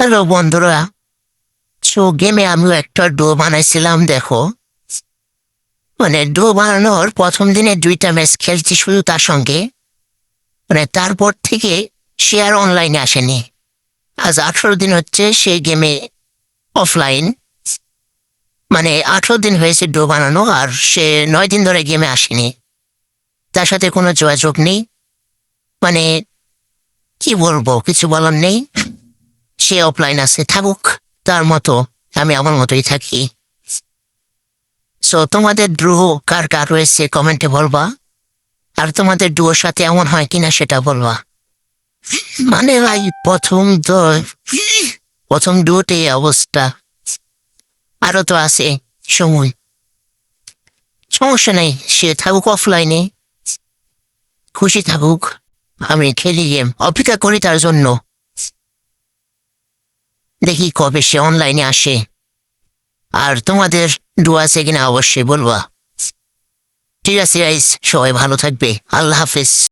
Hello বন্ধুরা, গেমে আমিও একটা ডো বানাইছিলাম। দেখো, ডো বানানোর প্রথম দিনে 2টা ম্যাচ খেলছি শুধু তার সঙ্গে। তারপর থেকে সে আর অনলাইনে আসেনি। আজ 18 দিন হচ্ছে সেই গেমে অফলাইন। 18 দিন হয়েছে ডো বানানো, আর সে 9 দিন ধরে গেমে আসেনি। তার সাথে কোনো যোগাযোগ নেই। মানে কি বলবো, কিছু বলার নেই। সে অফলাইন আছে, থাকুক তার মতো, আমি আমার মতোই থাকি। তোমাদের ডুও কার কার রয়েছে কমেন্টে বলবা, আর তোমাদের ডুয়োর সাথে এমন হয় কিনা সেটা বলবা। ভাই, প্রথম ডুয়োতে এই অবস্থা। আরো তো আছে সময়, সমস্যা নেই, সে থাকুক অফলাইনে, খুশি থাকুক। আমি খেলি গেম, অপেক্ষা করি তার জন্য। দেখি কবে সে অনলাইনে আসে। আর তোমাদের ডুয়ো আছে কিনা অবশ্যই বলবা। ঠিক আছে গাইস, সবাই ভালো থাকবে। আল্লাহ হাফেজ।